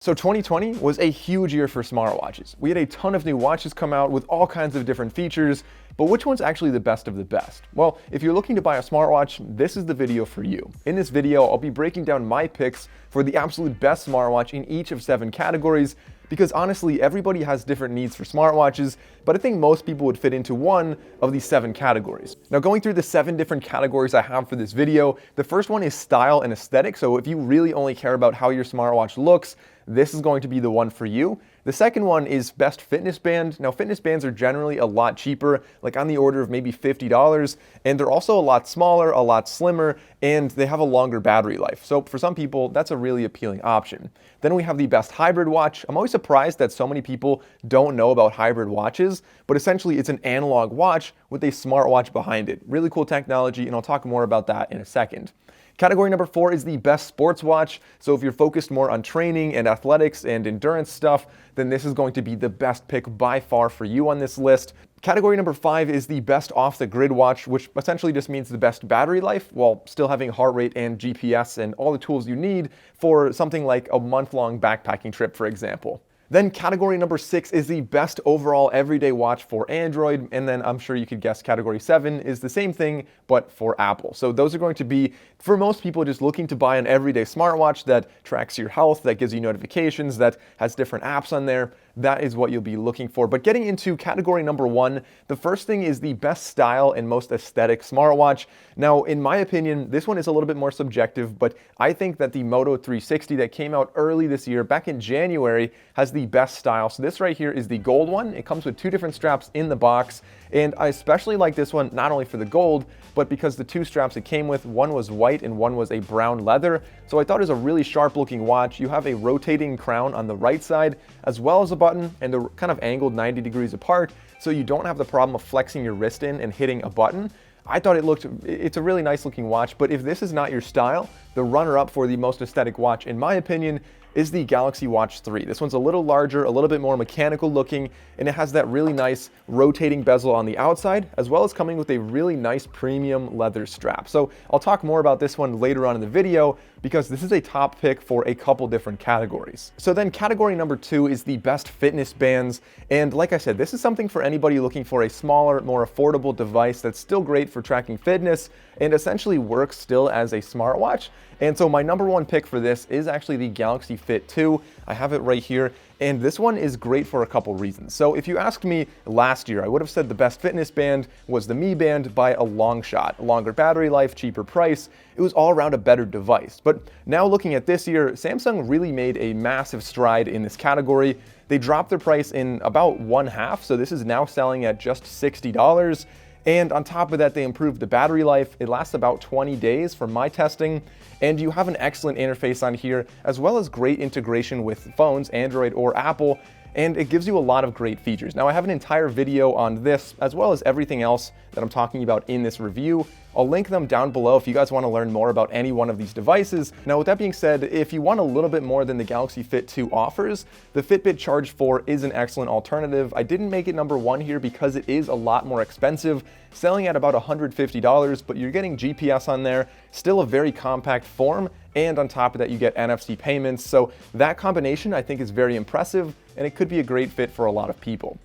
So 2020 was a huge year for smartwatches. We had a ton of new watches come out with all kinds of different features, but which one's actually the best of the best? Well, if you're looking to buy a smartwatch, this is the video for you. In this video, I'll be breaking down my picks for the absolute best smartwatch in each of 7 categories, because honestly, everybody has different needs for smartwatches, but I think most people would fit into one of these 7 categories. Now, going through the 7 different categories I have for this video, the first one is style and aesthetic. So if you really only care about how your smartwatch looks, this is going to be the one for you. The second one is best fitness band. Now, fitness bands are generally a lot cheaper, like on the order of maybe $50, and they're also a lot smaller, a lot slimmer, and they have a longer battery life. So for some people, that's a really appealing option. Then we have the best hybrid watch. I'm always surprised that so many people don't know about hybrid watches, but essentially it's an analog watch with a smartwatch behind it. Really cool technology, and I'll talk more about that in a second. Category number 4 is the best sports watch. So if you're focused more on training and athletics and endurance stuff, then this is going to be the best pick by far for you on this list. Category number 5 is the best off-the-grid watch, which essentially just means the best battery life while still having heart rate and GPS and all the tools you need for something like a month-long backpacking trip, for example. Then category number 6 is the best overall everyday watch for Android, and then I'm sure you could guess category 7 is the same thing, but for Apple. So those are going to be, for most people, just looking to buy an everyday smartwatch that tracks your health, that gives you notifications, that has different apps on there. That is what you'll be looking for. But getting into category number 1, the first thing is the best style and most aesthetic smartwatch. Now, in my opinion, this one is a little bit more subjective, but I think that the Moto 360 that came out early this year, back in January, has the best style. So this right here is the gold one. It comes with 2 different straps in the box, and I especially like this one not only for the gold, but because the 2 straps it came with, one was white and one was a brown leather. So I thought it was a really sharp looking watch. You have a rotating crown on the right side, as well as a button, and they're kind of angled 90 degrees apart, so you don't have the problem of flexing your wrist in and hitting a button. I thought it's a really nice looking watch, but if this is not your style, the runner-up for the most aesthetic watch, in my opinion, is the Galaxy Watch 3. This one's a little larger, a little bit more mechanical looking, and it has that really nice rotating bezel on the outside, as well as coming with a really nice premium leather strap. So I'll talk more about this one later on in the video, because this is a top pick for a couple different categories. So then category number 2 is the best fitness bands. And like I said, this is something for anybody looking for a smaller, more affordable device that's still great for tracking fitness and essentially works still as a smartwatch. And so my number 1 pick for this is actually the Galaxy Fit 2. I have it right here. And this one is great for a couple reasons. So if you asked me last year, I would have said the best fitness band was the Mi Band by a long shot. A longer battery life, cheaper price. It was all around a better device. But now looking at this year, Samsung really made a massive stride in this category. They dropped their price in about 1/2, so this is now selling at just $60. And on top of that, they improved the battery life. It lasts about 20 days from my testing. And you have an excellent interface on here, as well as great integration with phones, Android or Apple, and it gives you a lot of great features. Now, I have an entire video on this, as well as everything else that I'm talking about in this review. I'll link them down below if you guys want to learn more about any one of these devices. Now, with that being said, if you want a little bit more than the Galaxy Fit 2 offers, the Fitbit Charge 4 is an excellent alternative. I didn't make it number 1 here because it is a lot more expensive, selling at about $150, but you're getting GPS on there, still a very compact form, and on top of that, you get NFC payments. So that combination, I think, is very impressive, and it could be a great fit for a lot of people.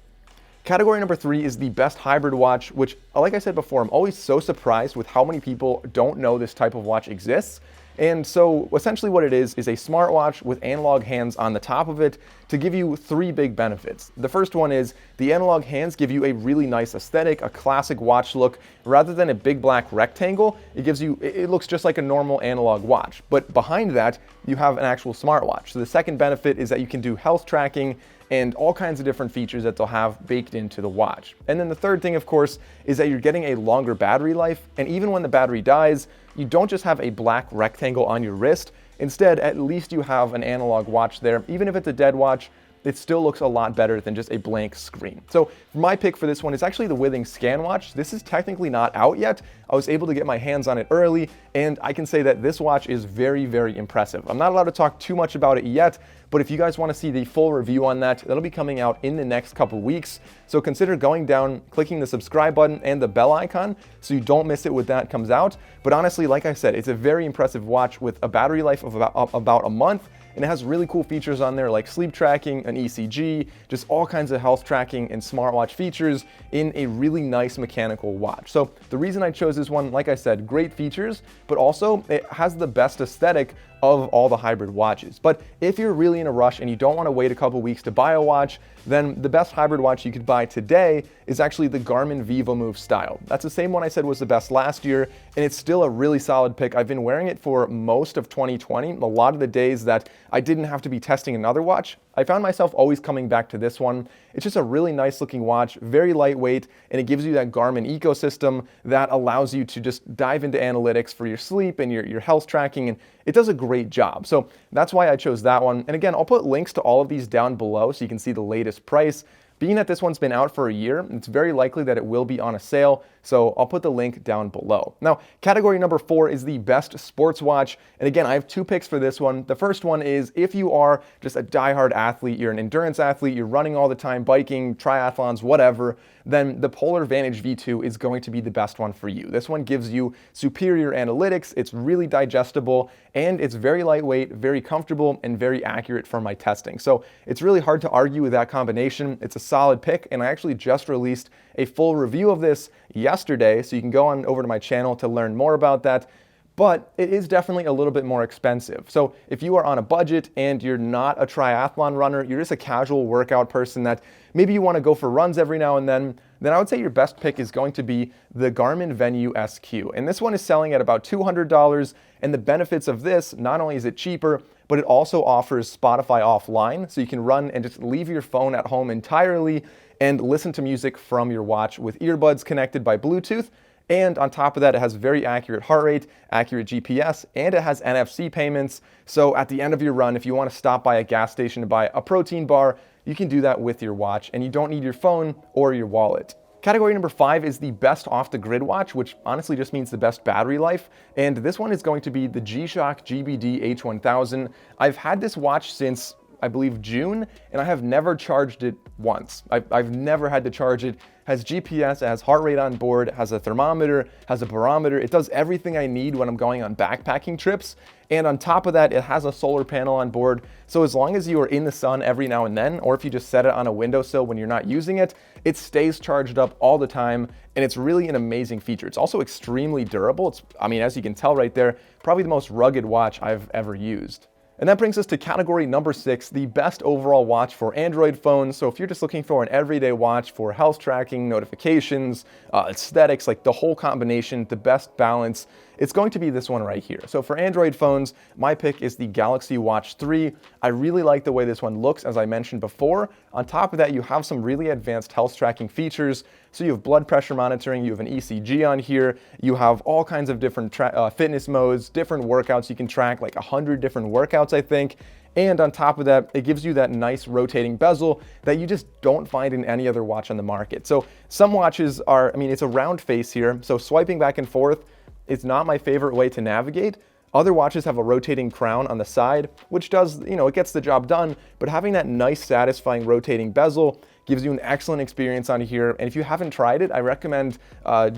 Category number 3 is the best hybrid watch, which, like I said before, I'm always so surprised with how many people don't know this type of watch exists. And so essentially what it is a smartwatch with analog hands on the top of it to give you 3 big benefits. The first one is the analog hands give you a really nice aesthetic, a classic watch look. Rather than a big black rectangle, it looks just like a normal analog watch. But behind that, you have an actual smartwatch. So the second benefit is that you can do health tracking and all kinds of different features that they'll have baked into the watch. And then the third thing, of course, is that you're getting a longer battery life. And even when the battery dies, you don't just have a black rectangle on your wrist. Instead, at least you have an analog watch there. Even if it's a dead watch, it still looks a lot better than just a blank screen. So my pick for this one is actually the Withings Scan Watch. This is technically not out yet. I was able to get my hands on it early, and I can say that this watch is very, very impressive. I'm not allowed to talk too much about it yet, but if you guys want to see the full review on that, that'll be coming out in the next couple weeks. So consider going down, clicking the subscribe button and the bell icon so you don't miss it when that comes out. But honestly, like I said, it's a very impressive watch with a battery life of about a month and it has really cool features on there like sleep tracking, an ECG, just all kinds of health tracking and smartwatch features in a really nice mechanical watch. So the reason I chose this one, like I said, great features, but also it has the best aesthetic of all the hybrid watches. But if you're really in a rush and you don't want to wait a couple weeks to buy a watch, then the best hybrid watch you could buy today is actually the Garmin VivoMove Style. That's the same one I said was the best last year, and it's still a really solid pick. I've been wearing it for most of 2020. A lot of the days that I didn't have to be testing another watch, I found myself always coming back to this one. It's just a really nice looking watch, very lightweight, and it gives you that Garmin ecosystem that allows you to just dive into analytics for your sleep and your health tracking, and it does a great job. So that's why I chose that one. And again, I'll put links to all of these down below so you can see the latest price. Being that this one's been out for a year, it's very likely that it will be on a sale, so I'll put the link down below. Now, category number 4 is the best sports watch, and again, I have 2 picks for this one. The first one is if you are just a diehard athlete, you're an endurance athlete, you're running all the time, biking, triathlons, whatever, then the Polar Vantage V2 is going to be the best one for you. This one gives you superior analytics, it's really digestible, and it's very lightweight, very comfortable, and very accurate for my testing. So it's really hard to argue with that combination. It's a solid pick, and I actually just released a full review of this yesterday, so you can go on over to my channel to learn more about that. But it is definitely a little bit more expensive. So if you are on a budget and you're not a triathlon runner, you're just a casual workout person that maybe you want to go for runs every now and then I would say your best pick is going to be the Garmin Venue SQ. And this one is selling at about $200. And the benefits of this, not only is it cheaper, but it also offers Spotify offline. So you can run and just leave your phone at home entirely and listen to music from your watch with earbuds connected by Bluetooth. And on top of that, it has very accurate heart rate, accurate GPS, and it has NFC payments. So at the end of your run, if you want to stop by a gas station to buy a protein bar, you can do that with your watch, and you don't need your phone or your wallet. Category number 5 is the best off-the-grid watch, which honestly just means the best battery life. And this one is going to be the G-Shock GBD H1000. I've had this watch since, I believe, June, and I have never charged it once. I've never had to charge it. Has GPS, it has heart rate on board, has a thermometer, has a barometer. It does everything I need when I'm going on backpacking trips. And on top of that, it has a solar panel on board. So as long as you are in the sun every now and then, or if you just set it on a windowsill when you're not using it, it stays charged up all the time. And it's really an amazing feature. It's also extremely durable. It's, I mean, as you can tell right there, probably the most rugged watch I've ever used. And that brings us to category number 6, the best overall watch for Android phones. So if you're just looking for an everyday watch for health tracking, notifications, aesthetics, like the whole combination, the best balance, it's going to be this one right here. So for Android phones, my pick is the Galaxy Watch 3. I really like the way this one looks, as I mentioned before. On top of that, you have some really advanced health tracking features. So you have blood pressure monitoring, you have an ECG on here, you have all kinds of different fitness modes, different workouts you can track, like 100 different workouts, I think. And on top of that, it gives you that nice rotating bezel that you just don't find in any other watch on the market. So some watches are, I mean, it's a round face here, so swiping back and forth, it's not my favorite way to navigate. Other watches have a rotating crown on the side, which does, you know, it gets the job done, but having that nice, satisfying rotating bezel gives you an excellent experience on here. And if you haven't tried it, I recommend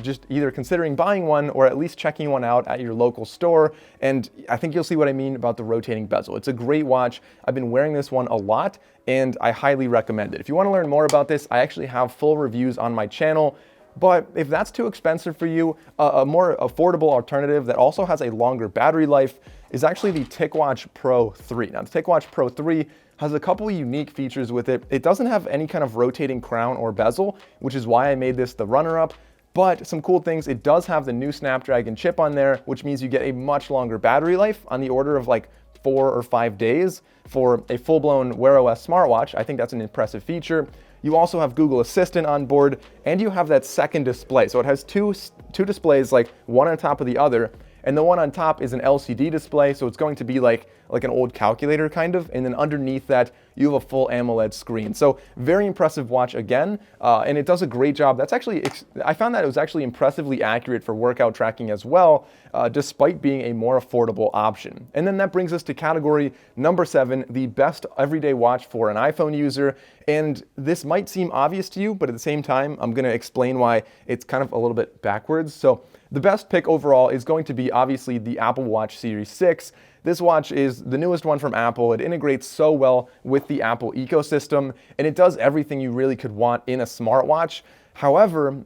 just either considering buying one or at least checking one out at your local store. And I think you'll see what I mean about the rotating bezel. It's a great watch. I've been wearing this one a lot, and I highly recommend it. If you want to learn more about this, I actually have full reviews on my channel. But if that's too expensive for you, a more affordable alternative that also has a longer battery life is actually the TicWatch Pro 3. Now, the TicWatch Pro 3 has a couple of unique features with it. It doesn't have any kind of rotating crown or bezel, which is why I made this the runner-up. But some cool things, it does have the new Snapdragon chip on there, which means you get a much longer battery life on the order of like 4 or 5 days for a full-blown Wear OS smartwatch. I think that's an impressive feature. You also have Google Assistant on board, and you have that second display. So it has two displays, like one on top of the other, and the one on top is an LCD display, so it's going to be like an old calculator kind of, and then underneath that, you have a full AMOLED screen. So very impressive watch again, and it does a great job. That's actually, I found that it was actually impressively accurate for workout tracking as well, despite being a more affordable option. And then that brings us to category number 7, the best everyday watch for an iPhone user. And this might seem obvious to you, but at the same time, I'm gonna explain why it's kind of a little bit backwards. So the best pick overall is going to be obviously the Apple Watch Series 6. this watch is the newest one from Apple. It integrates so well with the Apple ecosystem, and it does everything you really could want in a smartwatch. However,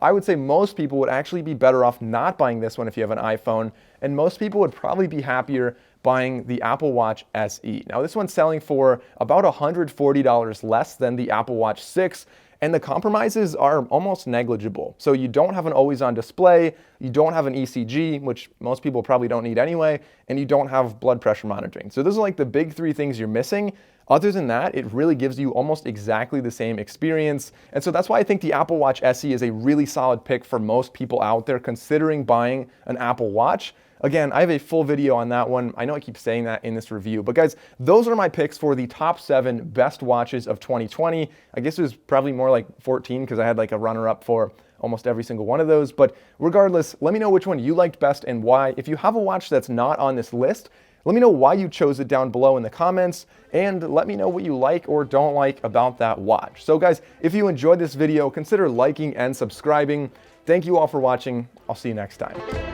I would say most people would actually be better off not buying this one if you have an iPhone, and most people would probably be happier buying the Apple Watch SE. Now, this one's selling for about $140 less than the Apple Watch 6, and the compromises are almost negligible. So you don't have an always-on display, you don't have an ECG, which most people probably don't need anyway, and you don't have blood pressure monitoring. So those are like the big three things you're missing. Other than that, it really gives you almost exactly the same experience. And so that's why I think the Apple Watch SE is a really solid pick for most people out there considering buying an Apple Watch. Again, I have a full video on that one. I know I keep saying that in this review, but guys, those are my picks for the top 7 best watches of 2020. I guess it was probably more like 14 because I had like a runner-up for almost every single one of those. But regardless, let me know which one you liked best and why. If you have a watch that's not on this list, let me know why you chose it down below in the comments, and let me know what you like or don't like about that watch. So guys, if you enjoyed this video, consider liking and subscribing. Thank you all for watching. I'll see you next time.